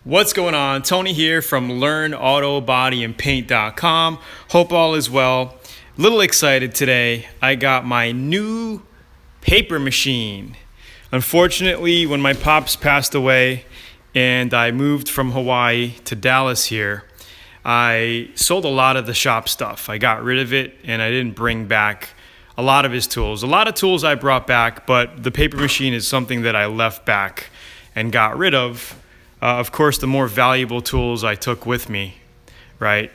What's going on? Tony here from LearnAutoBodyAndPaint.com. Hope all is well. Little excited today. I got my new paper machine. Unfortunately, when my pops passed away and I moved from Hawaii to Dallas here, I sold a lot of the shop stuff. I got rid of it and I didn't bring back a lot of his tools. A lot of tools I brought back, but the paper machine is something that I left back and got rid of. Of course, the more valuable tools I took with me, right?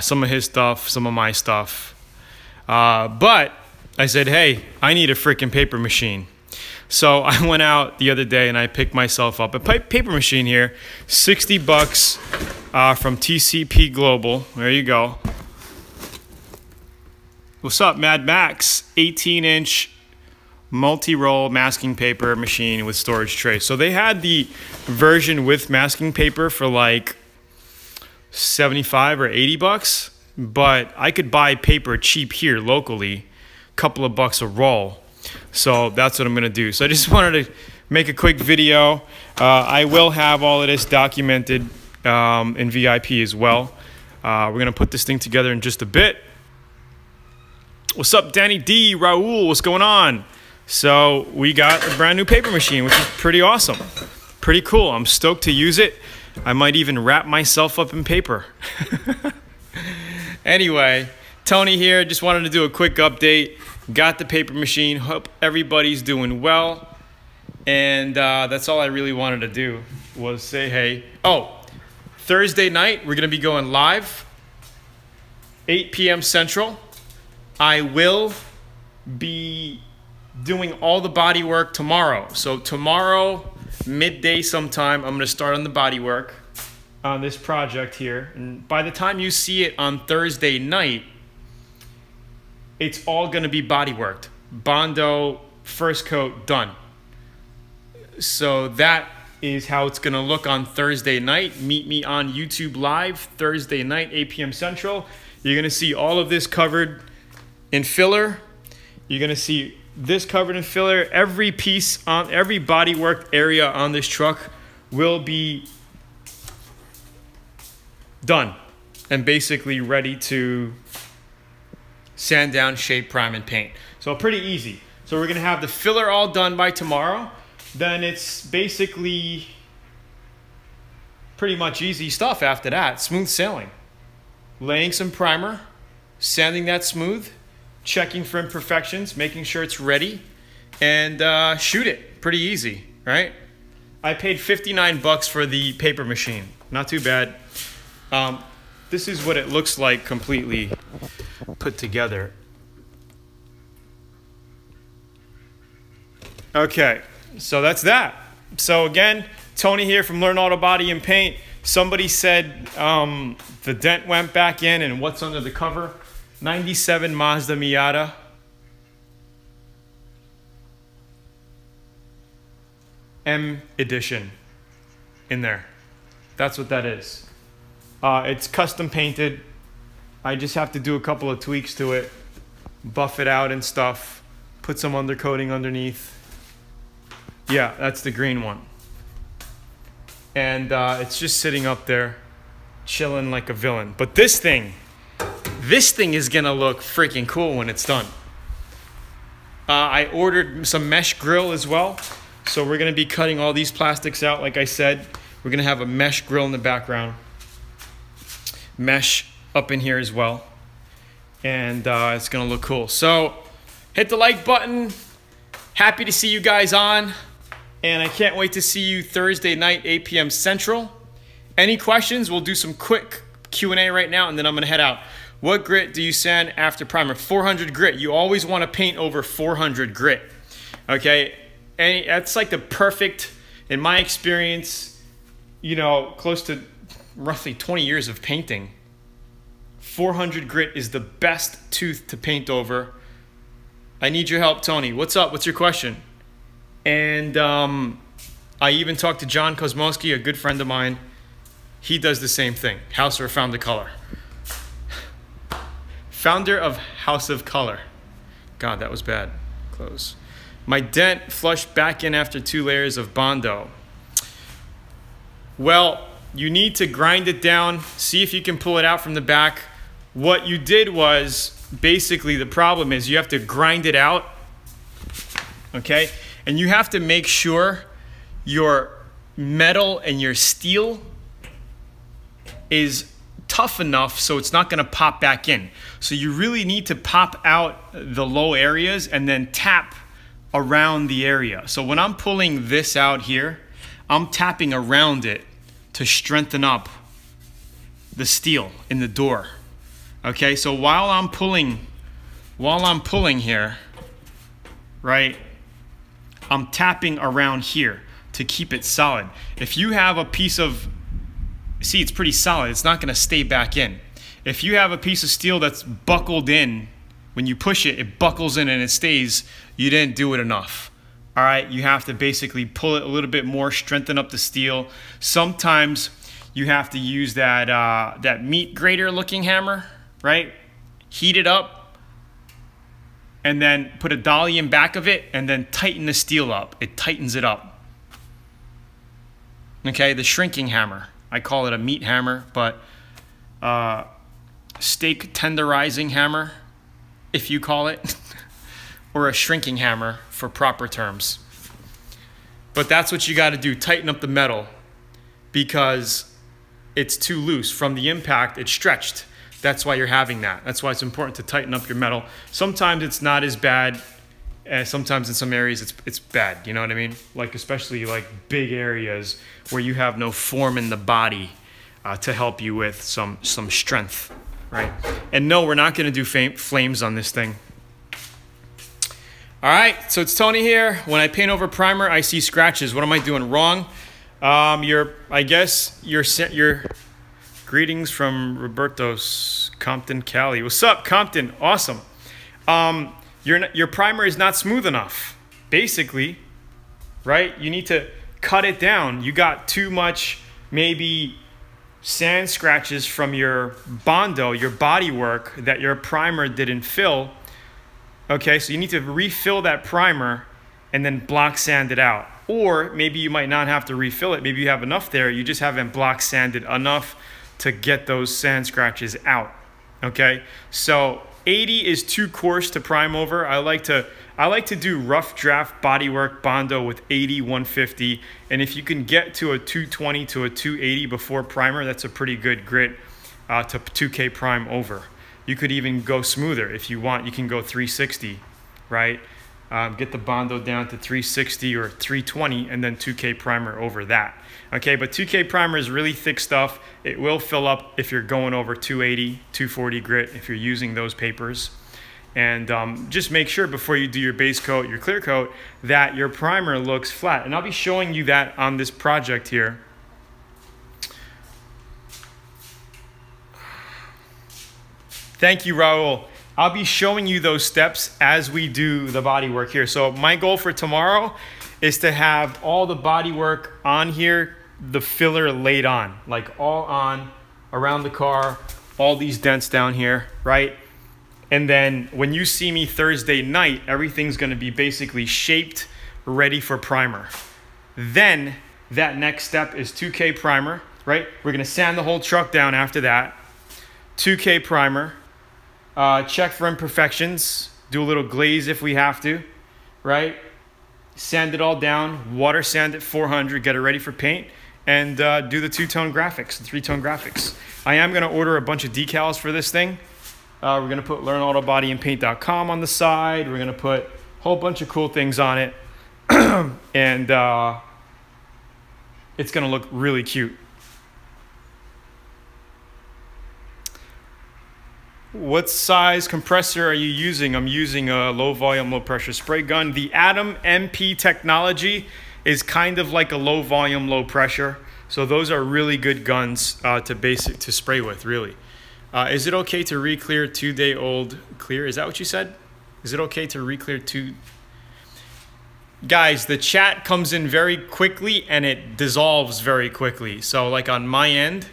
Some of his stuff, some of my stuff. But I said, hey, I need a freaking paper machine. So I went out the other day and I picked myself up a paper machine here, 60 bucks from TCP Global. There you go. What's up, Mad Max? 18-inch multi-roll masking paper machine with storage tray. So they had the version with masking paper for like 75 or 80 bucks, but I could buy paper cheap here locally, a couple of bucks a roll. So that's what I'm gonna do. So I just wanted to make a quick video. I will have all of this documented in VIP as well. We're gonna put this thing together in just a bit. What's up, Danny D, Raul, what's going on? So we got a brand new paper machine, which is pretty awesome. Pretty cool. I'm stoked to use it. I might even wrap myself up in paper. Anyway, Tony here. Just wanted to do a quick update. Got the paper machine. Hope everybody's doing well. And that's all I really wanted to do was say hey. Oh, Thursday night, we're going to be going live, 8 p.m. Central. I will be doing all the body work tomorrow. So tomorrow, midday sometime, I'm gonna start on the body work on this project here. And by the time you see it on Thursday night, it's all gonna be body worked. Bondo, first coat, done. So that is how it's gonna look on Thursday night. Meet me on YouTube Live, Thursday night, 8 p.m. Central. You're gonna see all of this covered in filler. You're gonna see this covered in filler. Every piece on every bodywork area on this truck will be done and basically ready to sand down, shape, prime, and paint. So pretty easy. So we're gonna have the filler all done by tomorrow. Then it's basically pretty much easy stuff after that. Smooth sailing. Laying some primer, sanding that smooth, checking for imperfections, making sure it's ready, and shoot it. Pretty easy, right? I paid 59 bucks for the paper machine. Not too bad. This is what it looks like completely put together. Okay, so that's that. So again, Tony here from Learn Auto Body and Paint. Somebody said the dent went back in and what's under the cover? 97 Mazda Miata. M edition in there. That's what that is. It's custom painted. I just have to do a couple of tweaks to it, buff it out and stuff, put some undercoating underneath. Yeah, that's the green one. And it's just sitting up there, chilling like a villain. But this thing is gonna look freaking cool when it's done. I ordered some mesh grill as well. So we're gonna be cutting all these plastics out. Like I said, we're gonna have a mesh grill in the background. Mesh up in here as well. And it's gonna look cool. So hit the like button. Happy to see you guys on. And I can't wait to see you Thursday night, 8 p.m. Central. Any questions? We'll do some quick Q&A right now and then I'm gonna head out. What grit do you sand after primer? 400 grit. You always want to paint over 400 grit. Okay? And that's like the perfect, in my experience, you know, close to roughly 20 years of painting. 400 grit is the best tooth to paint over. I need your help, Tony. What's up? What's your question? And I even talked to John Kosmowski, a good friend of mine. He does the same thing. House or Found the Color. Founder of House of Color. God, that was bad. Close. My dent flushed back in after 2 layers of Bondo. Well, you need to grind it down, see if you can pull it out from the back. What you did was, basically the problem is you have to grind it out, okay? And you have to make sure your metal and your steel is tough enough so it's not gonna pop back in. So you really need to pop out the low areas and then tap around the area. So when I'm pulling this out here, I'm tapping around it to strengthen up the steel in the door. Okay, so while I'm pulling here, right, I'm tapping around here to keep it solid. If you have a piece of, see, it's pretty solid, it's not gonna stay back in. If you have a piece of steel that's buckled in, when you push it, it buckles in and it stays, you didn't do it enough. All right, you have to basically pull it a little bit more, strengthen up the steel. Sometimes you have to use that, that meat grater looking hammer, right? Heat it up and then put a dolly in back of it and then tighten the steel up. It tightens it up. Okay, the shrinking hammer. I call it a meat hammer, but steak tenderizing hammer, if you call it, or a shrinking hammer for proper terms. But that's what you got to do, tighten up the metal, because it's too loose. From the impact, it's stretched. That's why you're having that. That's why it's important to tighten up your metal. Sometimes it's not as bad, sometimes in some areas it's bad, you know what I mean? Like especially like big areas where you have no form in the body to help you with some strength, right? And no, we're not gonna do flames on this thing. All right, so it's Tony here. When I paint over primer, I see scratches. What am I doing wrong? I guess your greetings from Roberto's, Compton, Cali. What's up, Compton? Awesome. Your primer is not smooth enough, basically, right? You need to cut it down. You got too much, maybe sand scratches from your Bondo, your body work that your primer didn't fill. Okay, so you need to refill that primer and then block sand it out. Or maybe you might not have to refill it. Maybe you have enough there, you just haven't block sanded enough to get those sand scratches out. Okay, so 80 is too coarse to prime over. I like to do rough draft bodywork Bondo with 80, 150, and if you can get to a 220 to a 280 before primer, that's a pretty good grit to 2K prime over. You could even go smoother if you want. You can go 360, right? Get the Bondo down to 360 or 320 and then 2K primer over that. Okay, but 2K primer is really thick stuff. It will fill up if you're going over 280, 240 grit if you're using those papers. And just make sure before you do your base coat, your clear coat, that your primer looks flat. And I'll be showing you that on this project here. Thank you, Raul. I'll be showing you those steps as we do the body work here. So my goal for tomorrow is to have all the body work on here, the filler laid on, like all on around the car, all these dents down here, right? And then when you see me Thursday night, everything's gonna be basically shaped, ready for primer. Then that next step is 2K primer, right? We're gonna sand the whole truck down after that. 2K primer. Check for imperfections, do a little glaze if we have to, right? Sand it all down, water sand at 400, get it ready for paint, and do the two-tone graphics, the three-tone graphics. I am going to order a bunch of decals for this thing. We're going to put LearnAutoBodyAndPaint.com on the side. We're going to put a whole bunch of cool things on it, and it's going to look really cute. What size compressor are you using? I'm using a low volume, low pressure spray gun. The Atom MP technology is kind of like a low volume, low pressure. So those are really good guns to spray with, really. Is it okay to re-clear 2-day-old clear? Is that what you said? Is it okay to re-clear 2? Guys, the chat comes in very quickly and it dissolves very quickly. So like on my end,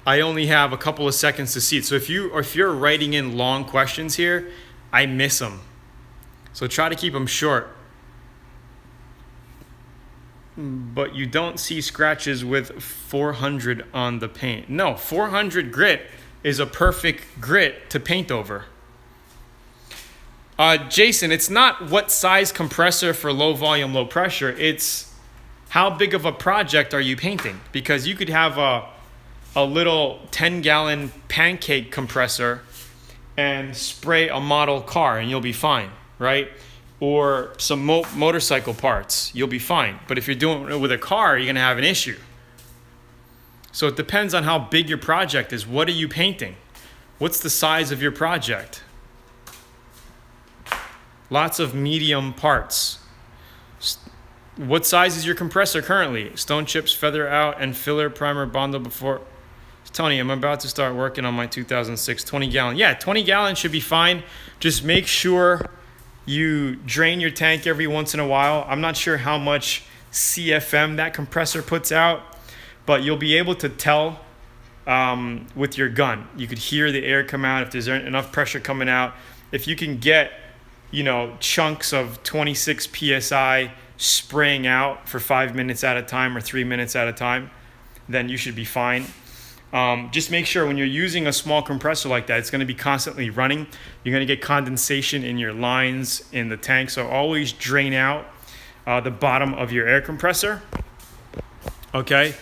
I only have a couple of seconds to see it. So if you're writing in long questions here, I miss them. So try to keep them short. but you don't see scratches with 400 on the paint. No, 400 grit is a perfect grit to paint over. Jason, it's not what size compressor for low volume, low pressure. It's how big of a project are you painting? Because you could have a little 10-gallon pancake compressor and spray a model car and you'll be fine, right? Or some motorcycle parts, you'll be fine. But if you're doing it with a car, you're gonna have an issue. So it depends on how big your project is. What are you painting? What's the size of your project? Lots of medium parts. What size is your compressor currently? Stone chips, feather out, and filler primer bondo before. Tony, I'm about to start working on my 2006 20-gallon. Yeah, 20 gallon should be fine. Just make sure you drain your tank every once in a while. I'm not sure how much CFM that compressor puts out, but you'll be able to tell with your gun. You could hear the air come out if there's enough pressure coming out. If you can get, you know, chunks of 26 PSI spraying out for 5 minutes at a time or 3 minutes at a time, then you should be fine. Just make sure when you're using a small compressor like that, it's going to be constantly running. You're going to get condensation in your lines in the tank, so always drain out the bottom of your air compressor. Okay,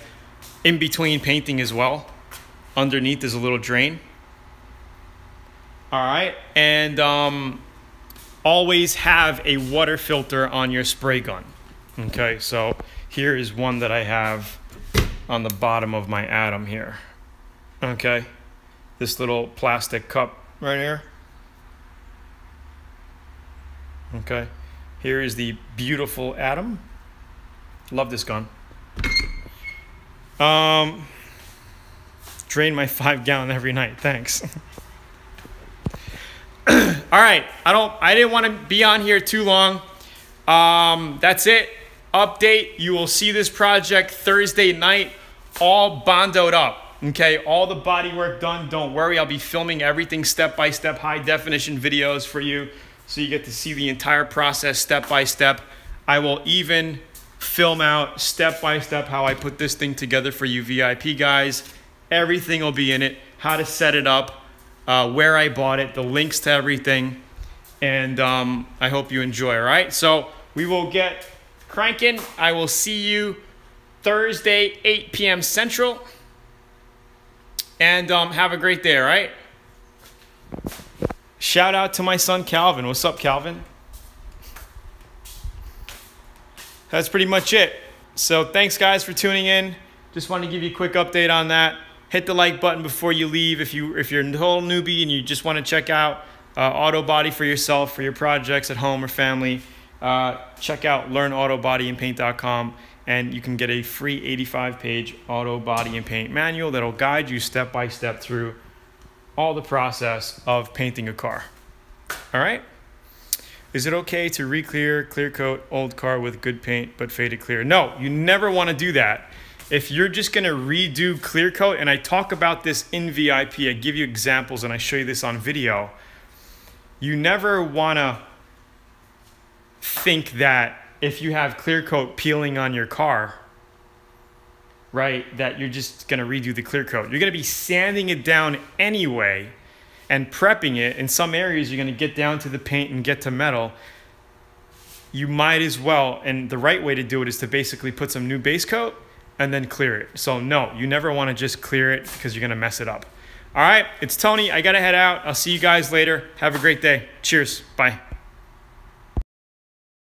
in between painting as well. Underneath is a little drain. All right, and always have a water filter on your spray gun. Okay, so here is one that I have on the bottom of my Atom here. Okay, this little plastic cup right here. Okay, here is the beautiful Atom. Love this gun. Drain my 5-gallon every night, thanks. All right, I didn't want to be on here too long. That's it. Update, you will see this project Thursday night, all bondoed up. Okay, all the body work done. Don't worry, I'll be filming everything step by step, high definition videos for you, so you get to see the entire process step by step. I will even film out step by step how I put this thing together for you VIP guys. Everything will be in it, how to set it up, where I bought it, the links to everything, and I hope you enjoy. All right, so we will get cranking. I will see you Thursday, 8 p.m. Central. And have a great day, all right? Shout out to my son, Calvin. What's up, Calvin? That's pretty much it. So thanks, guys, for tuning in. Just wanted to give you a quick update on that. Hit the like button before you leave. If you're a total newbie and you just want to check out auto body for yourself, for your projects at home or family, check out LearnAutoBodyAndPaint.com. And you can get a free 85-page auto body and paint manual that'll guide you step by step through all the process of painting a car. All right? Is it okay to re-clear, clear coat old car with good paint but faded clear? No, you never want to do that. If you're just going to redo clear coat, and I talk about this in VIP, I give you examples and I show you this on video, you never want to think that if you have clear coat peeling on your car, right, that you're just going to redo the clear coat. You're going to be sanding it down anyway and prepping it. In some areas, you're going to get down to the paint and get to metal. You might as well, and the right way to do it is to basically put some new base coat and then clear it. So no, you never want to just clear it because you're going to mess it up. All right, it's Tony. I got to head out. I'll see you guys later. Have a great day. Cheers. Bye.